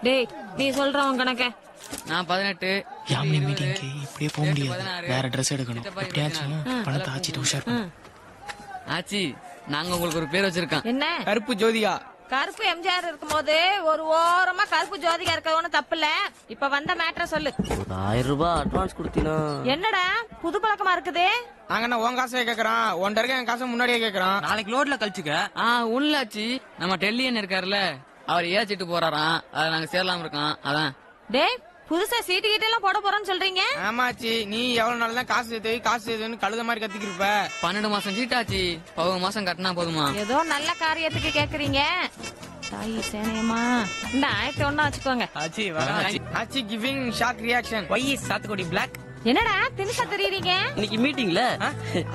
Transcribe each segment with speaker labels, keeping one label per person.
Speaker 1: டேய் நீ சொல்றவன் கணக்க.
Speaker 2: நான் 18.
Speaker 3: யாமினி மீட்டிங்க்கு இப்படியே போக முடியாது, வேற ட்ரெஸ் எடுக்கணும். எப்படியாச்சும் பணத்தை ஆச்சிட்டு உஷார் பண்ணு.
Speaker 2: ஆச்சி நாங்க உங்களுக்கு ஒரு பேர் வச்சிருக்கோம்.
Speaker 1: என்ன
Speaker 4: கருப்பு ஜோதியா.
Speaker 1: கருப்பு எம்ஜிஆர் இருக்கும்போது ஒரு ஓரமா கருப்பு ஜோதிகா இருக்க ஒண்ணு தப்பு இல்ல. இப்ப வந்த மேட்டரை சொல்லு.
Speaker 5: ஒரு 1000 ரூபாய் அட்வான்ஸ் கொடுத்தீனா?
Speaker 1: என்னடா புது பழக்கமா இருக்குது?
Speaker 4: நாங்க என்ன உன் காசே கேக்குறோம், உன்ட இருக்க என் காசை முன்னாடியே கேக்குறோம்.
Speaker 6: நாளைக்கு லோட்ல கழிச்சுக்க.
Speaker 2: உள்ளாச்சி நம்ம டெல்லியன் இருக்காருல்ல, அவர் ஏச்சிட்டு போறாராம். அத நாங்க சேரலாம் இருக்கோம். அதான்.
Speaker 1: டேய் புதுசா சீட்டு கீட்டு எல்லாம் போட போறேன்னு சொல்றீங்க?
Speaker 4: ஆமாச்சி, நீ எவ்வளவு நாள் தான் காசு சேர்த்துன்னு கழுத மாதிரி கத்திக்கிருப்ப.
Speaker 2: 12 மாசம் சீட்டாச்சு, 11 மாசம் கட்டினா போதுமா?
Speaker 1: ஏதோ நல்ல காரியத்துக்கு கேக்குறீங்க. தாய் சேனையம்மா இந்த 1001 வச்சுக்கோங்க.
Speaker 6: ஆச்சி வரேன்.
Speaker 4: ஆச்சி கிவிங் ஷாக் ரியாக்ஷன்.
Speaker 6: ஒய் சாத்துக்குடி பிளாக்.
Speaker 1: என்னடா திணிசா தெரியுறீங்க?
Speaker 5: இன்னைக்கு மீட்டிங்ல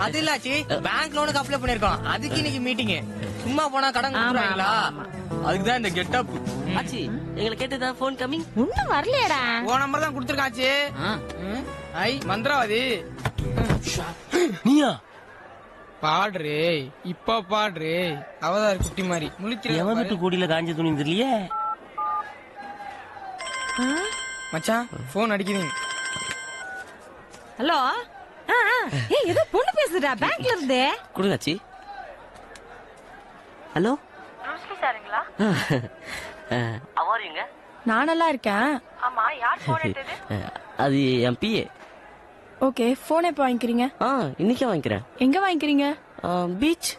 Speaker 6: அது இல்ல ஆச்சி, பேங்க் லோனுக்கு அப்ளை பண்ணிருக்கோம். அதுக்கு இன்னைக்கு மீட்டிங். சும்மா போனா கடன் கொடுத்துருவாங்களா? அதுக்குதான் இந்த கெட்டப்.
Speaker 5: ஆச்சி எங்களை கேட்டதா போன் கமிங்.
Speaker 1: ஒண்ணும் வரலையடா.
Speaker 4: உன் நம்பர் தான் கொடுத்துருக்காச்சு.
Speaker 2: ஆ.
Speaker 4: ஐ மந்திராவதி
Speaker 5: நீயா?
Speaker 4: பாடுறே இப்ப பாடுறே. அவதார் குட்டி மாதிரி
Speaker 5: எவன் வீட்டு கூடியில காஞ்ச துணி தெரியலையே.
Speaker 4: மச்சான் போன் அடிக்குதுங்க.
Speaker 1: ஹலோ. ஏய் ஏதோ பொண்ணு பேசுறா பேங்க்ல இருந்து.
Speaker 5: கொடுங்க ஆச்சி. ஹலோ
Speaker 7: சாருங்களா?
Speaker 5: அவாரிங்க?
Speaker 7: நான் நல்லா இருக்கேன். ஆமா, யார் போன் எடுத்தது?
Speaker 5: அது என் பிஏ.
Speaker 7: ஓகே, போன் எப்ப வாங்கிக்கிறீங்க?
Speaker 5: இன்னைக்கே வாங்கிக்கிறேன்.
Speaker 7: எங்க வாங்கிக்கிறீங்க?
Speaker 5: பீச்.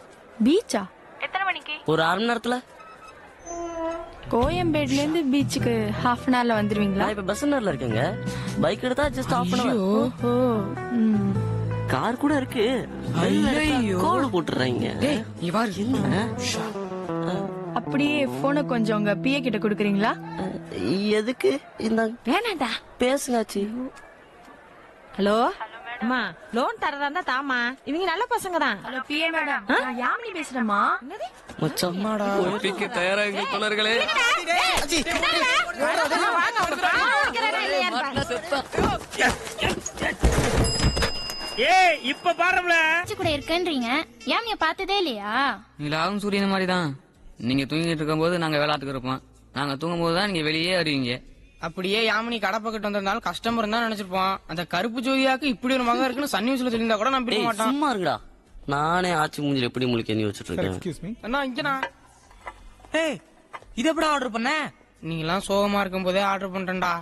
Speaker 7: பீச்சா? எத்தனை மணிக்கு?
Speaker 5: ஒரு 1/2 மணி நேரத்துல.
Speaker 7: கோயம்பேடுல இருந்து பீச்சுக்கு half அன் ஹவர்ல வந்துருவீங்களா?
Speaker 5: நான் இப்ப பஸ் ஸ்டாண்ட்ல இருக்கேங்க. பைக் எடுத்தா ஜஸ்ட் half அன் ஹவர்.
Speaker 7: ஓஹோ.
Speaker 5: கார் கூட இருக்கு. கோடு போட்டுறாங்க.
Speaker 7: அப்படியே போனை கொஞ்சம் உங்க பிஏ கிட்ட கொடுக்குறீங்களா?
Speaker 5: எதுக்கு? இந்த
Speaker 1: வேணாண்டா.
Speaker 5: பேசுங்க ஆச்சி.
Speaker 1: ஹலோ அம்மா, லோன் தரதா இருந்தா தாமா. இவங்க நல்ல பசங்க தான்.
Speaker 7: ஹலோ பிஏ மேடம், நான் யாமினி பேசுறேம்மா.
Speaker 5: மச்சம்மாடா
Speaker 2: ஒப்பிக்க தயாராக தோழர்களே.
Speaker 6: ஏய் இப்ப பாரும்ல.
Speaker 8: கூட இருக்கன்றீங்க, யாமிய பார்த்ததே இல்லையா?
Speaker 2: நிலாவும் சூரியன் மாதிரி தான். நீங்க தூங்கிட்டு இருக்கும் போது நாங்க வேளாட்டுக்கு இருப்போம். நாங்க தூங்கும் போதுதான் நீங்க வெளியே வருவீங்க.
Speaker 4: அப்படியே யாமினி கடை பக்கத்து வந்திருந்தாலும் கஸ்டமர் தான் நினைச்சிருப்போம். அந்த கருப்பு ஜோதியாக்கு இப்படி ஒரு மகன் இருக்குன்னு சன் நியூஸ்ல சொல்லியிருந்தா கூட நம்பிக்க
Speaker 5: டேய்
Speaker 4: மாட்டான்.
Speaker 5: சும்மா இருங்கடா. நானே ஆச்சி மூஞ்சில எப்படி முழிக்க நீ வச்சிட்டு இருக்கேன்.
Speaker 4: அண்ணா இங்கண்ணா.
Speaker 6: ஏய் இது எப்படா ஆர்டர் பண்ண?
Speaker 4: நீங்க எல்லாம் சோகமா இருக்கும் போதே ஆர்டர் பண்றேன்டா.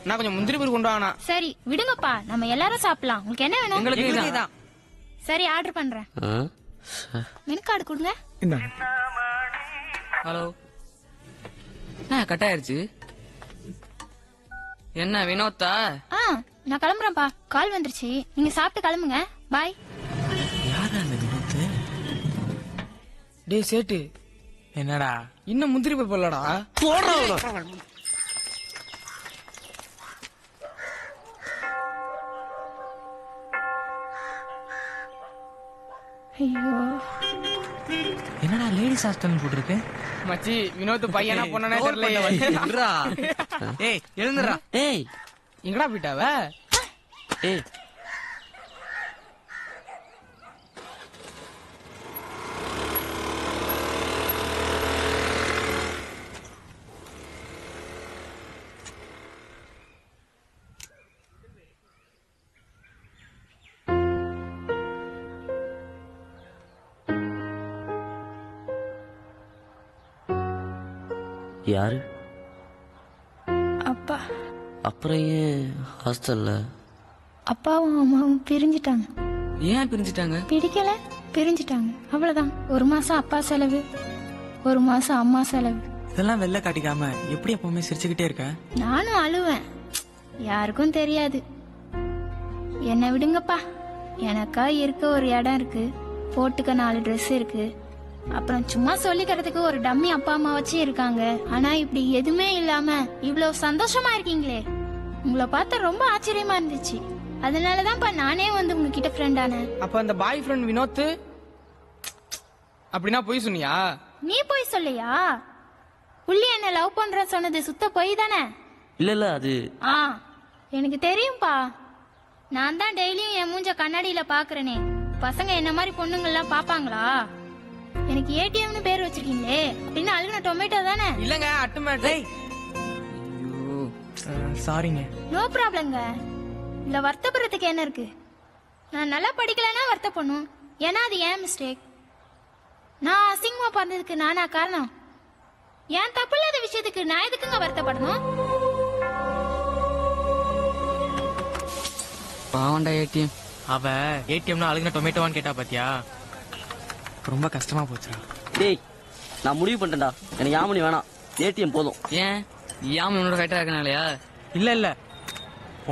Speaker 4: நான் கொஞ்சம் முந்திரி பீர் கொண்டு வானா.
Speaker 8: சரி விடுங்கப்பா, நம்ம எல்லாரும் சாப்பிடலாம். உங்களுக்கு என்ன வேணும்?
Speaker 2: எங்களுக்கு
Speaker 6: இதுதான்.
Speaker 8: சரி ஆர்டர் பண்றேன். மெனு கார்டு கொடுங்க.
Speaker 2: ஹலோ. கட் ஆயிருச்சு. என்ன வினோத்தா?
Speaker 8: நான் கிளம்புறேன்ப்பா, கால் வந்துருச்சு. நீங்க சாப்பிட்டு கிளம்புங்க. பாய்.
Speaker 4: டேய் சேட்டு,
Speaker 6: என்னடா
Speaker 4: இன்னும் முந்திரி பீர் போடலடா.
Speaker 8: ஐயோ,
Speaker 6: என்னடா லேடிஸ் ஹாஸ்டல் போட்டுருக்கு?
Speaker 4: மச்சி வினோத் பையனா பொண்ணனே தெரியல.
Speaker 6: ஏய் எழுந்துடா.
Speaker 5: ஏய்
Speaker 4: எங்கடா போயிட்டாவ?
Speaker 5: ஏய் யாரு?
Speaker 8: அப்பா.
Speaker 5: அப்புறம் ஏன் ஹாஸ்டல்ல?
Speaker 8: அப்பாவும் அம்மாவும் பிரிஞ்சிட்டாங்க.
Speaker 2: ஏன் பிரிஞ்சுட்டாங்க?
Speaker 8: பிடிக்கல, பிரிஞ்சிட்டாங்க. அவ்வளவுதான். 1 மாசம் அப்பா செலவு, 1 மாசம் அம்மா செலவு.
Speaker 6: இதெல்லாம் வெளில காட்டிக்காம எப்படி எப்பவுமே சிரிச்சுக்கிட்டே இருக்க?
Speaker 8: நானும் அழுவேன், யாருக்கும் தெரியாது. என்னை விடுங்கப்பா, எனக்கா இருக்க ஒரு இடம் இருக்கு, போட்டுக்க 4 ட்ரெஸ் இருக்கு, அப்புறம் சும்மா சொல்லிக்கிறதுக்கு ஒரு டம்மி அப்பா அம்மா வச்சு இருக்காங்க. ஆனா இப்படி எதுவுமே இல்லாம இவ்வளவு சந்தோஷமா இருக்கீங்களே, உங்களை பார்த்தா ரொம்ப ஆச்சரியமா இருந்துச்சு. அதனாலதான்ப்பா நானே வந்து உங்ககிட்ட ஃப்ரெண்ட் ஆனேன்.
Speaker 4: அப்ப அந்த பாய் ஃப்ரெண்ட் வினோத் அப்படின்னா போய் சொன்னியா?
Speaker 8: நீ போய் சொல்லையா? புள்ளி என்ன லவ் பண்ற சொன்னது சுத்த போய் தானே?
Speaker 5: இல்ல அது
Speaker 8: எனக்கு தெரியும்பா. நான் தான் டெய்லியும் என் மூஞ்ச கண்ணாடியில பாக்குறேனே. பசங்க என்ன மாதிரி பொண்ணுங்கள்லாம் பாப்பாங்களா? எனக்கு ஏடிஎம்னு பேர் வச்சிருக்கீங்களே, அப்படின்னு அழுகுன டொமேட்டோ தானே?
Speaker 4: இல்லங்க அட்டுமேட்டை. சாரிங்க.
Speaker 8: நோ ப்ராப்ளங்க. இல்ல வருத்தப்படுறதுக்கு என்ன இருக்கு? நான் நல்லா படிக்கலன்னா வருத்தப்படணும். ஏன்னா அது ஏன் மிஸ்டேக். நான் அசிங்கமா பிறந்ததுக்கு நானா காரணம்? ஏன் தப்பு இல்லாத விஷயத்துக்கு நான் எதுக்குங்க வருத்தப்படணும்?
Speaker 2: பாவண்டா ஏடிஎம்.
Speaker 4: அவ ஏடிஎம்னா அழுகுன டொமேட்டோவான்னு கேட்டா பாத்தியா? ரொம்ப கஷ்டமா போச்சுடா.
Speaker 5: டேய் நான் முடிவு பண்ணிட்டேன்டா, எனக்கு யாமணி வேணாம், ஏடிஎம் போதும்.
Speaker 2: ஏன் யாம உன்னோட கரெக்டா இருக்கனாலயா?
Speaker 4: இல்ல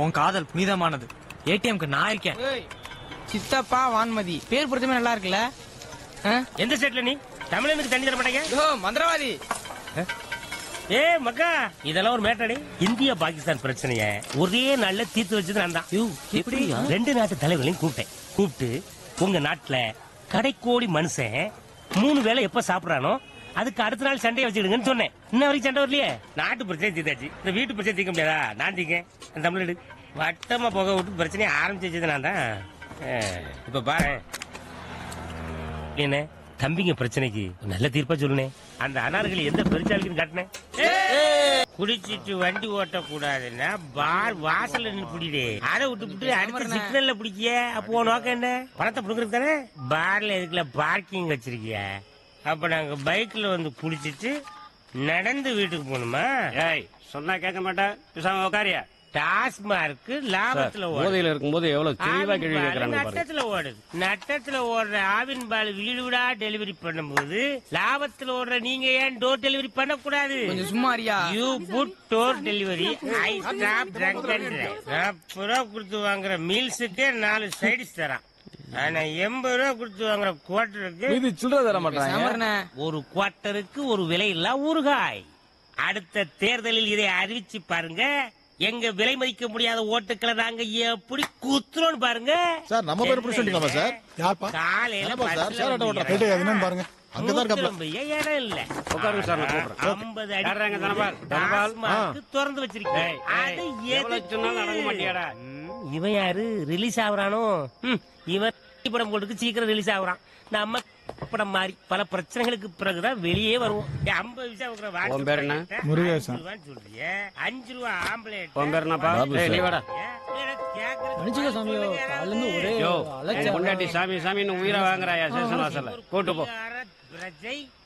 Speaker 4: உன் காதல் புனிதமானது. ஏடிஎம்க்கு நான் இருக்கேன். சித்தப்பா வான்மதி பேர் பொறுத்தமே நல்லா இருக்குல்ல?
Speaker 9: எந்த ஸ்டேட்ல நீ? தமிழனுக்கு தண்ணி தர மாட்டேங்க.
Speaker 4: மந்திரவாதி.
Speaker 9: ஏ மக்கா, இதெல்லாம் ஒரு மேட்டடி. இந்தியா பாகிஸ்தான் பிரச்சனைய ஒரே நாள்ல தீர்த்து வச்சது நான் தான்.
Speaker 5: எப்படி?
Speaker 9: 2 நாட்டு தலைவர்களையும் கூப்பிட்டு உங்க நாட்டுல கடைக்கோடி மனுஷன் 3 வேளை எப்ப சாப்பிடறானோ அதுக்கு அடுத்த நாள் சண்டையை வச்சுடுங்கன்னு சொன்னேன். இன்ன வரைக்கும் சண்டை வரலையே. நாட்டு பிரச்சனை தீர்த்தாச்சு, இந்த வீட்டு பிரச்சனை தீர்க்க முடியாதா? நான் தீங்க தமிழ்நாடு வட்டமா போக விட்டு பிரச்சனையை ஆரம்பிச்சு வச்சது நான் தான். இப்ப பாரு என்ன தம்பிங்க பிரச்சனைக்கு நல்ல தீர்ப்பா சொல்லுனே. அந்த அனார்களை எந்த பெருச்சாளுக்குன்னு காட்டினேன். குடிச்சிட்டு வண்டி ஓட்ட கூடாதுன்னா பார் வாசல்ல நின்று பிடிடே. அதை விட்டு அடுத்த சிக்னல்ல பிடிக்கிய. அப்போ நோக்கம் என்ன? பணத்தை புடுங்கிறது தானே. பார்ல எதுக்குல பார்க்கிங் வச்சிருக்கிய? அப்ப நாங்க பைக்ல வந்து குடிச்சிட்டு நடந்து வீட்டுக்கு போகணுமா?
Speaker 10: சொன்னா கேட்க மாட்டேன், பேசாம உட்காரியா.
Speaker 9: டாஸ்மார்க்கு லாபத்துல
Speaker 10: போதையில இருக்கும்போது எவ்வளவு தெளிவா கேள்வி கேட்கறாங்க.
Speaker 9: நட்டத்துல ஓடுது. நட்டத்துல ஓடுற ஆவின் பால் வீடு வீடா டெலிவரி பண்ணும்போது லாபத்துல ஓடுற நீங்க ஏன் டோர் டெலிவரி பண்ண கூடாது?
Speaker 4: சும்மாரியா?
Speaker 9: You put door delivery. I stop trunk and drive. 40 ரூபா கொடுத்து வாங்குற மீல்ஸுக்கே 4 சைடிஸ் தரான். ஆனா 80 ரூபா கொடுத்து வாங்குற குவார்டருக்கு
Speaker 10: சில்லற தர மாட்டாங்க.
Speaker 9: ஒரு குவார்டருக்கு ஒரு விலை இல்ல ஊறுகாய். அடுத்த தேர்தலில் இதை அறிவிச்சு பாருங்க. எங்க விலை மதிக்க முடியாத ஓட்டுக்களை நாங்க எப்படி குத்துறோம் பாருங்க.
Speaker 11: சார் நம்ம பேர் பிரசிடென்ட்லாமா சார்? யார்ப்பா?
Speaker 9: காலையில
Speaker 11: சார் சார் ஆட்டோ ஓட்டற கேட்டே என்னன்னு பாருங்க. அங்க தான் இருக்காப்ல.
Speaker 9: இடம் இல்ல.
Speaker 10: உட்காருங்க சார், நான் கூப்பிடுறேன்.
Speaker 9: 50 அடி
Speaker 10: யாரங்க தனபால்
Speaker 9: திறந்து வச்சிருக்கேன். அது
Speaker 10: எவ்வளவு சொன்னாலும் அடங்க மாட்டியாடா?
Speaker 9: இவன் யாரு ரிலீஸ் ஆகுறானோ? இவன் படம் போட்டுக்கு சீக்கிரம் ரிலீஸ் ஆகுறான். நம்ம படம் மாதிரி பல பிரச்சனைகளுக்கு பிறகுதான் வெளியே வருவோம். 50 பைசா
Speaker 10: உன் பேர் என்ன?
Speaker 11: முருகேசன்.
Speaker 9: சொல்றிய 5 ரூபா ஆம்பளேட்.
Speaker 10: உன் பேர் என்னப்பா? நீ வாடா. பொண்டாட்டி சாமி சாமின்னு உயிரை வாங்குறாயா ஸ்டேஷன் வாசல்ல? கூட்டு போ.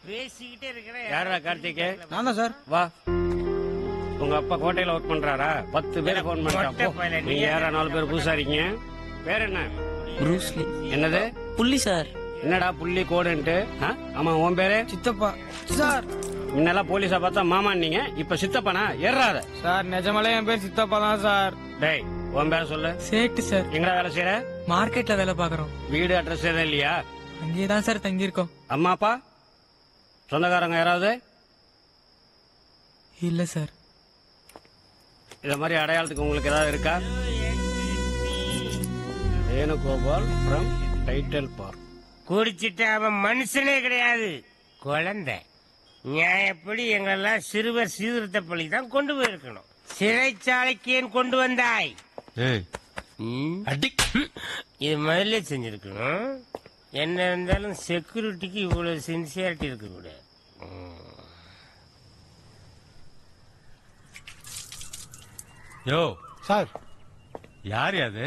Speaker 9: பேசிக்கிட்டே இருக்கிறேன்.
Speaker 10: யாரா கார்த்திகே?
Speaker 4: நான் தான் சார்.
Speaker 10: வா. உங்க அப்பா கோட்டையில ஒர்க் பண்றாரா? 10 பேர் போன் பண்ணிட்டான். நீங்க யாரா 4 பேர் புதுசா இருக்கீங்க? பேர் என்ன?
Speaker 2: ப்ரூஸ்லி.
Speaker 10: என்னது?
Speaker 2: புள்ளி சார்.
Speaker 10: என்னடா புள்ளி கோடுன்ட்டு? ஆமா, உன் பேரு?
Speaker 4: சித்தப்பா. சார்
Speaker 10: முன்னெல்லாம் போலீஸா பார்த்தா மாமா நீங்க, இப்ப சித்தப்பானா? ஏறாத
Speaker 4: சார். நிஜமாலே என் பேர் சித்தப்பா தான் சார்.
Speaker 10: டேய் உன் பேர் சொல்லு.
Speaker 4: சேட்டு சார்.
Speaker 10: எங்கடா வேலை செய்யற?
Speaker 4: மார்க்கெட்ல வேலை பாக்குறோம்.
Speaker 10: வீடு அட்ரஸ் எதுவும் இல்லையா?
Speaker 4: அங்கேதான் சார் தங்கி இருக்கோம்.
Speaker 10: அம்மா அப்பா சொந்தக்காரங்க யாராவது?
Speaker 4: இல்ல சார்.
Speaker 10: இத மாதிரி அடையாளத்துக்கு உங்களுக்கு ஏதாவது இருக்கா? Venugopal from title park.
Speaker 9: குடிச்சிட்டு அவன் மனுஷனே கிடையாது, குழந்தை. நியாயப்படி எங்களெல்லாம் சிறுவர் சீர்திருத்த பள்ளி தான் கொண்டு போயிருக்கணும். சிறைச்சாலைக்கு ஏன் கொண்டு வந்தாய்? இது முதல்ல செஞ்சிருக்கணும். என்ன இருந்தாலும் செக்யூரிட்டிக்கு இவ்வளவு சின்சியாரிட்டி இருக்க கூடாது.
Speaker 11: யோ சார், யார் அது?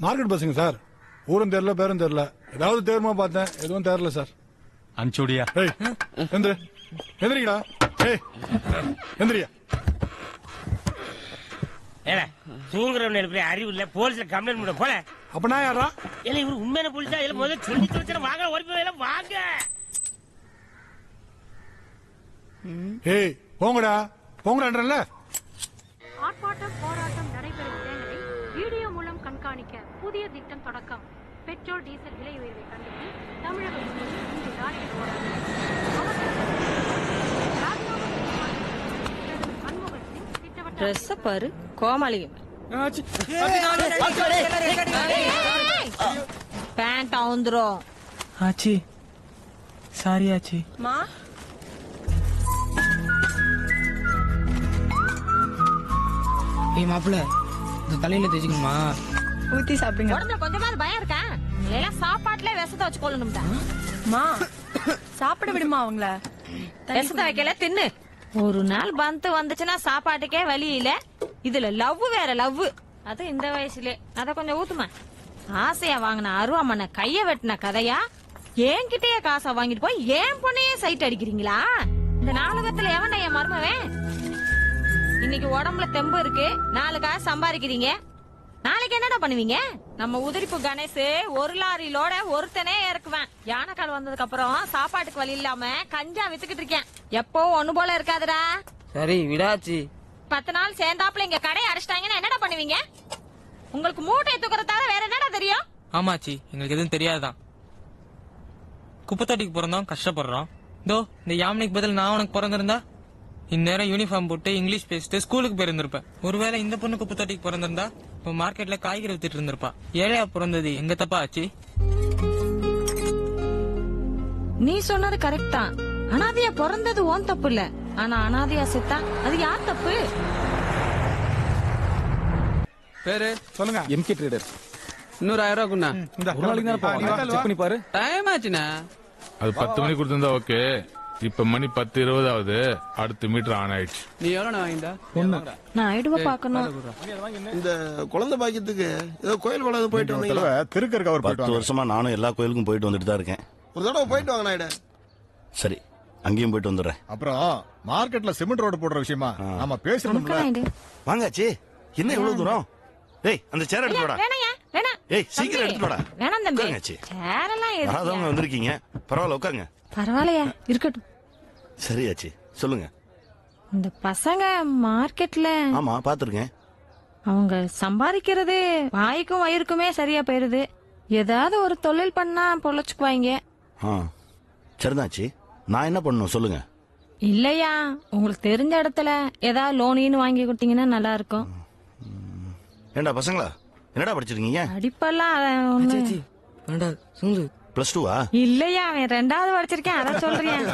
Speaker 11: மார்க்கெட் பஸ்ஸுங்க சார். ஊரும் தெரியல, பேரும் தெரியல. ஏதாவது தேர்மா பார்த்தேன், எதுவும் தெரியல சார். அனுப்பிச்சுடியா? ஏய் எந்திரி, எந்திரிங்கடா. ஏய் எந்திரியா.
Speaker 9: ஏடா தூங்குறவன் எப்படி அறிவு இல்ல? போலீஸ்ல கம்ப்ளைண்ட் பண்ண போல.
Speaker 11: அப்ப நான் யாரா?
Speaker 9: இல்ல இவரு உண்மையான போலீஸா? இல்ல முதல்ல சொல்லி தொலைச்சா வாங்க, ஓடி போய் வாங்க.
Speaker 11: ஏய் போங்கடா, போங்கடான்றல.
Speaker 12: ஆர்ப்பாட்டம் போராட்டம் நடைபெறும் இடங்களை வீடியோ மூலம் கண்காணிக்க புதிய திட்டம் தொடக்கம். பெட்ரோல் டீசல் விலை உயர்வை கண்டித்து தமிழகம் முழுவதும் இன்று ராத்திரி போராட்டம். மன்மோகன் சிங் திட்டவட்ட
Speaker 1: ட்ரெஸ் பாரு, கோமாளியும் பேண்ட் அவுந்துரும்.
Speaker 4: ஆச்சி சாரி ஆச்சி. ஏய் மாப்பிள்ள, இந்த தலையில தேய்ச்சிக்கணுமா?
Speaker 7: ஊத்தி சாப்பிடுங்க.
Speaker 1: உடம்புல கொஞ்சமாவது பயம் இருக்கா? எல்லாம் சாப்பாட்டுல விஷத்தை வச்சு கொள்ளணும்டா.
Speaker 7: மா சாப்பிட விடுமா அவங்கள?
Speaker 1: விஷத்தை வைக்கல தின்னு. ஒரு நாள் பந்து வந்துச்சுன்னா சாப்பாட்டுக்கே வழி இல்ல, இதுல லவ் வேற லவ். அது இந்த வயசுல அத கொஞ்சம் ஊத்துமா. ஆசையா வாங்கின அருவாமனை கைய வெட்டின கதையா? என்கிட்டயே காசை வாங்கிட்டு போய் ஏன் பொண்ணையே சைட் அடிக்கிறீங்களா? இந்த நாடகத்துல எவன என் மருமவன்? இன்னைக்கு உடம்புல தெம்பு இருக்கு, 4 காசு சம்பாதிக்கிறீங்க, நாளைக்கு என்னடா பண்ணுவீங்க? நம்ம உதிரிப்பு கணேஷ் 1 லாரியிலோட ஒருத்தனே இறக்குவேன். யானைக்கால் வந்ததுக்கு அப்புறம் சாப்பாட்டுக்கு வழி இல்லாம கஞ்சா வித்துக்கிட்டு இருக்கேன். எப்போ ஒண்ணு போல இருக்காதுடா.
Speaker 2: சரி விடாச்சி.
Speaker 1: 10 நாள் சேர்ந்தாப்புல இங்க கடையை அடைச்சிட்டாங்கன்னா என்னடா பண்ணுவீங்க? உங்களுக்கு மூட்டை தூக்குறதால வேற என்னடா தெரியும்?
Speaker 4: ஆமாச்சி, எங்களுக்கு எதுவும் தெரியாதுதான். குப்பத்தொட்டிக்கு பிறந்தோம், கஷ்டப்படுறோம். இதோ இந்த யாமினிக்கு பதில் நான் உனக்கு பிறந்திருந்தா இந்நேரம் யூனிஃபார்ம் போட்டு இங்கிலீஷ் பேசிட்டு ஸ்கூலுக்கு போயிருந்திருப்பேன். ஒருவேளை இந்த பொண்ணு குப்பத்தொட்டிக்கு பிறந்திருந்தா இப்ப மார்க்கெட்ல காய்கறி வித்துட்டு இருந்திருப்பா. ஏழையா பிறந்தது எங்க தப்பா ஆச்சு?
Speaker 1: நீ சொன்னது கரெக்ட் தான். அனாதையா பிறந்தது ஓன் தப்பு இல்ல, ஆனா அனாதையா செத்தா அது யார் தப்பு?
Speaker 13: பேரு
Speaker 11: சொல்லுங்க.
Speaker 13: MK trader. இன்னொரு 1000 ரூபா குண்ணா. ஒரு நாளைக்கு நேரம் போவாங்க. செக் பண்ணி பாரு. டைம் ஆச்சுண்ணா.
Speaker 11: அது 10 மணிக்கு கொடுத்திருந்தா ஓகே. இப்ப மணி 10:20 ஆகுது. அடுத்த மீட்டர் ஆன் ஆயிடுச்சு.
Speaker 13: நீ எவ்வளவு வாங்கிட்டா?
Speaker 1: நான் ஐடுவ பாக்கணும்.
Speaker 14: இந்த குழந்தை பாக்கியத்துக்கு ஏதோ கோயில் வளர்ந்து போயிட்டு வந்தீங்களா?
Speaker 11: திருக்கருக்கு அவர்
Speaker 14: 10 வருஷமா நானும் எல்லா கோயிலுக்கும் போயிட்டு வந்துட்டு தான் இருக்கேன். ஒரு தடவை போயிட்டு வாங்க நாயுடு. சரி, அங்கேயும் போயிட்டு வந்துடுறேன்.
Speaker 11: அப்புறம் மார்க்கெட்ல சிமெண்ட் ரோடு போடுற விஷயமா நாம பேசணும்ல.
Speaker 14: வாங்காச்சி, என்ன இவ்வளவு தூரம்? டேய், அந்த சேர் எடுத்து வாடா. ஏய், சீக்கிரம் எடுத்து வாடா.
Speaker 1: வேணாம் தம்பி,
Speaker 14: உட்காருங்க.
Speaker 1: சேரெல்லாம்
Speaker 14: வராதவங்க வந்திருக்கீங்க, பரவாயில்ல உட்காருங்க.
Speaker 1: பரவாயில்லையா, இருக்கட்டும்.
Speaker 14: சரியாச்சி, சொல்லுங்க.
Speaker 1: இந்த பசங்க மார்க்கெட்ல
Speaker 14: ஆமா பாத்துருக்கேன்.
Speaker 1: அவங்க சம்பாதிக்கிறது வாய்க்கும் வயிறுக்குமே சரியா போயிருது. ஏதாவது ஒரு தொழில் பண்ணா பொழைச்சுக்குவாங்க.
Speaker 14: சரிதாச்சி, நான் என்ன பண்ணணும் சொல்லுங்க.
Speaker 1: இல்லையா, உங்களுக்கு தெரிஞ்ச இடத்துல ஏதாவது லோனின்னு வாங்கி கொடுத்தீங்கன்னா நல்லா இருக்கும்.
Speaker 14: ஏண்டா பசங்களா, என்னடா படிச்சிருக்கீங்க?
Speaker 1: படிப்பெல்லாம்
Speaker 14: +2வா?
Speaker 1: இல்லையா, அவன் 2வது படிச்சிருக்கேன், அதான் சொல்றேன்.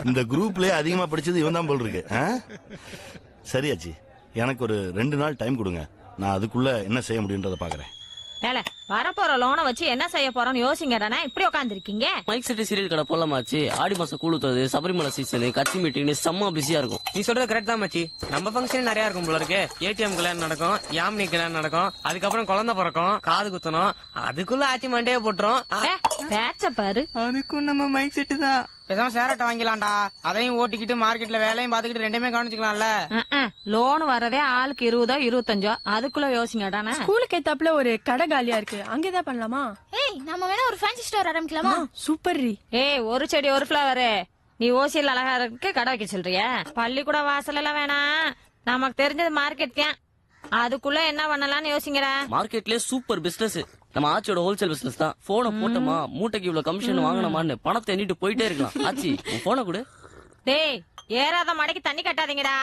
Speaker 14: இந்த குரூப்லயே அதிகமா படிச்சது இவன் தான் போல் இருக்கு. சரியாச்சி, எனக்கு ஒரு 2 நாள் டைம் கொடுங்க. நான் அதுக்குள்ள என்ன செய்ய முடியுன்றத பாக்குறேன்.
Speaker 1: ஏல, வரப்போற லோனை வச்சு என்ன செய்ய போறோம்னு யோசிங்கடா. இப்படி உட்காந்துருக்கீங்க.
Speaker 5: மைக் செட்டு சீரியல் கடை போலாமாச்சு. ஆடி மாசம் கூழுத்துறது, சபரிமலை சீசனு, கட்சி மீட்டிங் செம்ம பிஸியா இருக்கும்.
Speaker 4: நீ சொல்றது கரெக்ட் தான் மச்சி. நம்ம ஃபங்க்ஷன் நிறைய இருக்கும் போல இருக்கு. ஏடிஎம் கல்யாணம் நடக்கும், யாமினி கல்யாணம் நடக்கும், அதுக்கப்புறம் குழந்தை பிறக்கும், காது குத்தணும், அதுக்குள்ள ஆச்சி மண்டையே போட்டுரும்.
Speaker 1: பேச்ச பாரு.
Speaker 4: அதுக்கும் நம்ம மைக் செட்டு தான். பேசாம சேரட்டை வாங்கிலாம்டா. அதையும் ஓட்டிக்கிட்டு மார்க்கெட்ல வேலையும் பாத்துக்கிட்டு ரெண்டுமே கவனிச்சுக்கலாம்ல.
Speaker 1: லோன் வரதே ஆளுக்கு 20 25, அதுக்குள்ள யோசிங்கடா.
Speaker 7: ஸ்கூலுக்கு ஏத்தாப்புல ஒரு கடை காலியா இருக்கு, அங்கேதான் பண்ணலாமா?
Speaker 8: ஏய், நம்ம வேணா ஒரு ஃபேன்சி ஸ்டோர் ஆரம்பிக்கலாமா?
Speaker 7: சூப்பர் ரீ.
Speaker 1: ஏய், ஒரு செடி ஒரு ஃபிளவர். நீ ஓசியில் அழகா இருக்கு கடை வைக்க சொல்றிய? பள்ளிக்கூட வாசல் எல்லாம் வேணாம், நமக்கு தெரிஞ்சது மார்க்கெட் தான். அதுக்குள்ள என்ன பண்ணலாம்னு யோசிங்கடா.
Speaker 5: மார்க்கெட்லயே சூப்பர் பிசினஸ் நம்ம ஆச்சியோட ஹோல்சேல் பிசினஸ் தான். போனை போட்டோமா, மூட்டைக்கு இவ்வளவு கமிஷன் வாங்கணுமான்னு பணத்தை எண்ணிட்டு போயிட்டே இருக்கலாம். ஆச்சி, உன் போனை கொடு.
Speaker 1: டேய், ஏறாத மடைக்கு தண்ணி கட்டாதீங்கடா.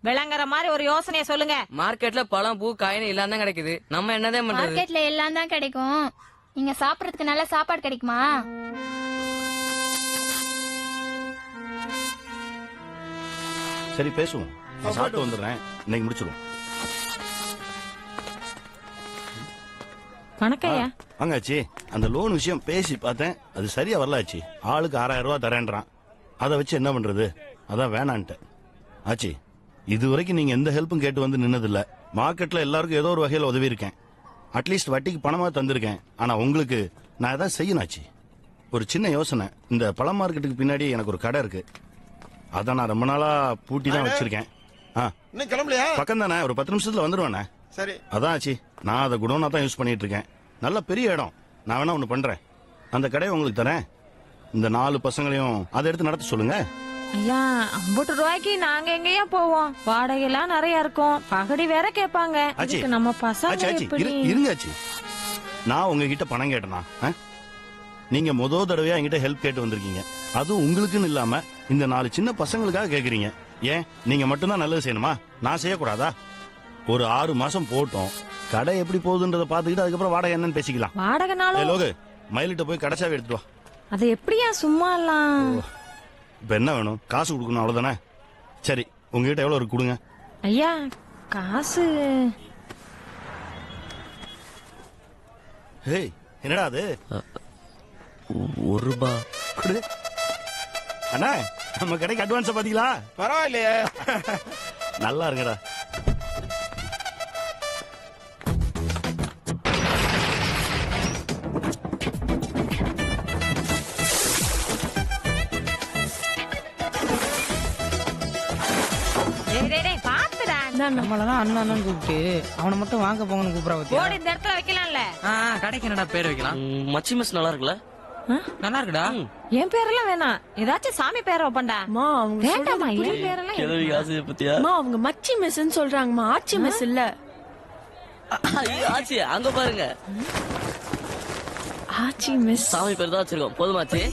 Speaker 1: விளங்குற மாதிரி ஒரு யோசனையை சொல்லுங்க.
Speaker 2: மார்க்கெட்ல பழம் பூ காயின்னு எல்லாம் தான் கிடைக்குது, நம்ம என்னதான் பண்றது?
Speaker 8: மார்க்கெட்ல எல்லாம் தான் கிடைக்கும். நீங்க சாப்பிடறதுக்கு நல்ல சாப்பாடு கிடைக்குமா?
Speaker 14: சரி பேசுவோம், நான் சாப்பிட்டு வந்துடுறேன். இன்னைக்கு முடிச்சிருவோம்.
Speaker 1: வணக்கம்யா.
Speaker 14: வாங்காச்சி, அந்த லோன் விஷயம் பேசி பார்த்தேன், அது சரியா வரலாச்சு. ஆளுக்கு 6000 ரூபாய் தரேன்றான். அதை வச்சு என்ன பண்றது? அதான் வேணான்ட்டேன். ஆச்சி, இது வரைக்கும் நீங்க எந்த ஹெல்ப்பும் கேட்டு வந்து நின்னதில்ல. மார்க்கெட்ல எல்லாருக்கும் ஏதோ ஒரு வகையில உதவி இருக்கேன். அட்லீஸ்ட் வட்டிக்கு பணமா தந்திருக்கேன். ஆனா உங்களுக்கு நான் எதாவது செய்யணும் ஆச்சி. ஒரு சின்ன யோசனை, இந்த பழ மார்க்கெட்டுக்கு பின்னாடி எனக்கு ஒரு கடை இருக்கு. அதை நான் ரொம்ப நாளா பூட்டி தான் வச்சிருக்கேன். பக்கம் தானே, ஒரு 10 நிமிஷத்துல வந்துருவானே. சரி, அதான் ஆச்சி, நான் அதை குடோனா தான் யூஸ் பண்ணிட்டு இருக்கேன். நல்ல பெரிய இடம். நான் வேணா ஒண்ணு பண்றேன், அந்த கடையை உங்களுக்கு தரேன். இந்த 4 பசங்களையும் அதை எடுத்து நடத்த சொல்லுங்க.
Speaker 1: ஐயா, 50 ரூபாய்க்கு நாங்க எங்கேயா போவோம்? வாடகை எல்லாம் நிறைய இருக்கும், பகடி வேற கேட்பாங்க. அதுக்கு நம்ம பசங்க எப்படி?
Speaker 14: இருங்க ஆச்சி, நான் உங்ககிட்ட பணம் கேட்டேனா? நீங்க முதல் தடவையா என்கிட்ட ஹெல்ப் கேட்டு வந்திருக்கீங்க. அதுவும் உங்களுக்குன்னு இல்லாம இந்த 4 சின்ன பசங்களுக்காக கேக்குறீங்க. ஏன் நீங்க மட்டும்தான் நல்லது செய்யணுமா? நான் செய்யக்கூடாதா? ஒரு 6 மாசம் போட்டோம், கடை எப்படி போகுதுன்றத பாத்துக்கிட்டு அதுக்கப்புறம் வாடகை என்னன்னு பேசிக்கலாம்.
Speaker 1: வாடகைனாலும்
Speaker 14: லோகு, மயிலிட்ட போய் கடைசாவி எடுத்துட்டு வா.
Speaker 1: அது எப்படியா சும்மா எல்லாம்?
Speaker 14: இப்ப என்ன வேணும்? காசு கொடுக்கணும், அவ்வளவுதானே? சரி, உங்ககிட்ட எவ்வளவு இருக்கு கொடுங்க.
Speaker 1: ஐயா, காசு
Speaker 14: ஏய், என்னடா அது?
Speaker 5: ₹1
Speaker 14: கொடு. அண்ணா, நம்ம கடைக்கு அட்வான்ஸ் பாத்தீங்களா?
Speaker 6: பரவாயில்லையே.
Speaker 14: நல்லா இருக்கடா.
Speaker 1: பாத்துடா
Speaker 6: நம்மளதான் அண்ணன் அண்ணன் கூப்பிட்டு அவனை மட்டும் வாங்க போங்கன்னு கூப்பிடா பத்தியா?
Speaker 1: போடு இந்த இடத்துல வைக்கலாம்ல.
Speaker 6: கடைக்கு என்னடா பேர் வைக்கலாம்?
Speaker 5: மச்சி மிஸ் நல்லா இருக்குல்ல?
Speaker 6: நல்லா இருக்குடா.
Speaker 1: என் பேரெல்லாம் வேணாம், ஏதாச்சும் சாமி பேரை வைப்பண்டா. வேண்டாமா என் பேரெல்லாம்
Speaker 5: கிழவி ஆசையை பத்தியா?
Speaker 7: அவங்க மச்சி மெஸ்ன்னு சொல்றாங்கம்மா, ஆச்சி மெஸ் இல்ல.
Speaker 5: ஐயோ, ஆச்சி அங்க பாருங்க.
Speaker 7: ஆச்சி மெஸ்
Speaker 5: சாமி பேர் தான் வச்சிருக்கோம். போதுமாச்சு?